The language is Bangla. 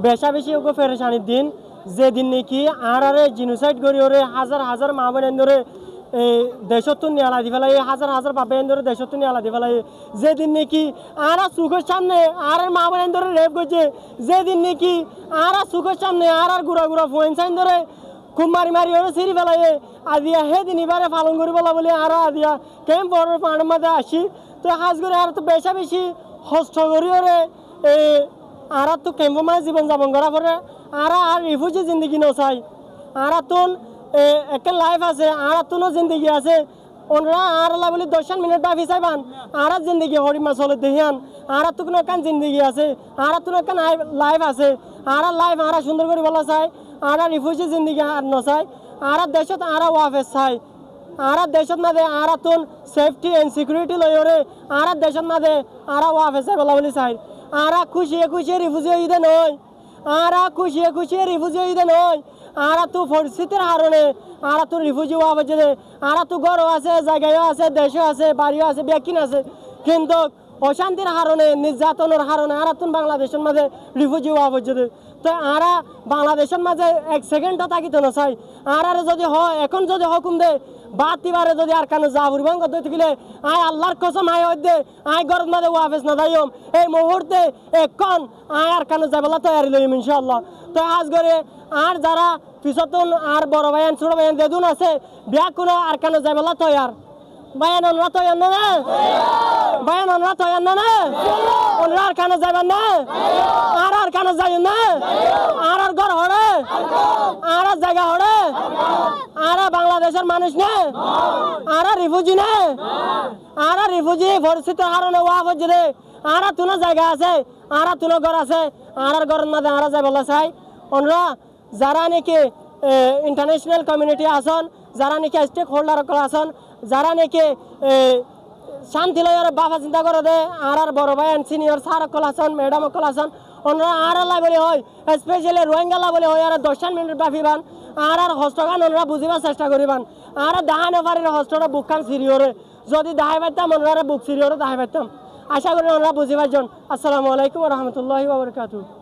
বেশা বেশি ওকে ফেরেশানির দিন যেদিন নাকি আরে জিনোসাইড করি ওরে হাজার হাজার মা বোন ধরে দেশত্বন নিয়ে আলাদি ফেলাই হাজার হাজার বাবা ধরে দেশত্বন নিয়ে আলাদি ফেলাই যেদিন নাকি আরা চোখের সামনে আর মা বোন ধরে রেপ করছে যেদিন নাকি আরা চোখের সামনে আর গুড়া গুড়া ফোন সাইন ধরে খুব মারি মারি ওরে সিঁড়ি ফেলাই আদিয়া সেদিন এবারে পালন করি বলা বলে আর আদিয়া কেম বড় পাহাড়ের মধ্যে আসি তো হাজ করে আর তো বেশা বেশি হস্ত করি ওরে আর তো কেম্পো মানে জীবন যাপন করা পরে আর রিফিউজি জিন্দগি নচাই আর তুন একটা লাইফ আছে আর তুনও জিন্দগি আছে ওনারা আর বলি 10 মিনিট বাকি চাইবান আর জিন্দগি হরিমা চলে দেহিয়ান আর তো কোনো একখান জিন্দগি আছে আর তো একখান লাইফ আছে আর লাইফ আর সুন্দর করে বলা চাই আর রিফিউজি জিন্দগি আর নচাই আর দেশত আর ওয়াফেস চাই আর দেশত মাঝে আর তুন সেফটি এন্ড সিকিউরিটি লই ওরে আর দেশত মাঝে আর ওয়াফেস চাই বলা বলি চাই আর খুশিয়ে খুশিয়ে রিফিউজি ঈদে নয় আর খুশিয়ে খুশিয়ে রিফিউজি ঈদে নয় আর তো পরিস্থিতির হারণে আর তো রিফিউজি হওয়া হচ্ছে আর তো ঘরও আছে জায়গায়ও আছে দেশও আছে বাড়িও আছে ব্যাকিন আছে কিন্তু অশান্তির হারণে নির্যাতনের হারণে আর তো বাংলাদেশের মাঝে রিফিউজি হওয়া হচ্ছে তো আর বাংলাদেশের মাঝে 1 সেকেন্ডও থাকিতে না চাই আর যদি হয় এখন যদি হুকুম দে বাতিবারে যদি আর কানে যা পরিবহন করতে গেলে আয় আল্লাহর কসম আয় হইতে আয় গরজ মাঝে ওয়াফেস না যাইম এই মুহূর্তে এখন আয় আর কানে যাবেলা তৈরি লইম ইনশাআল্লাহ তো আজ করে আর যারা পিছতন আর বড় ভাইয়ান ছোট ভাইয়ান দেদুন আছে বিয়া কোনো আর কানে যাবেলা তৈয়ার বায়ান অনরা তৈয়ার না বায়ান অনরা তৈয়ার না অনরা আর কানে যাবেন না আর কানে যাই না আর ঘর হড়ে আর জায়গা হড়ে আর বাংলাদেশের মানুষ না আর রিফিউজি না আর রিফিউজি পরিস্থিতির কারণে ওয়াফ হচ্ছে রে আর তুনো জায়গা আছে আর তুনো ঘর আছে আর ঘরের মধ্যে আর যাই বলা চাই অনরা যারা নাকি ইন্টারন্যাশনাল কমিউনিটি আসন যারা নাকি স্টেক হোল্ডার আসন যারা নাকি শান্তি লয়ের বাবা চিন্তা করে দে আর বড় ভাই সিনিয়র স্যার অকল আসন ম্যাডাম অকল আসন ওনারা আর বলে হয় স্পেশালি রোহিঙ্গালা বলে হয় আর 10 মিনিট বাফিবান আর হস্তগান ওনারা বুঝিবার চেষ্টা করিবান আর দাহান এবারের হস্তটা বুকখান সিরিয়রে যদি দাহাই পাইতাম ওনারা বুক সিরিয়রে দাহাই পাইতাম আশা করি ওনারা বুঝিবার জন আসসালামু আলাইকুম রহমতুল্লাহি ওয়া বারাকাতুহু।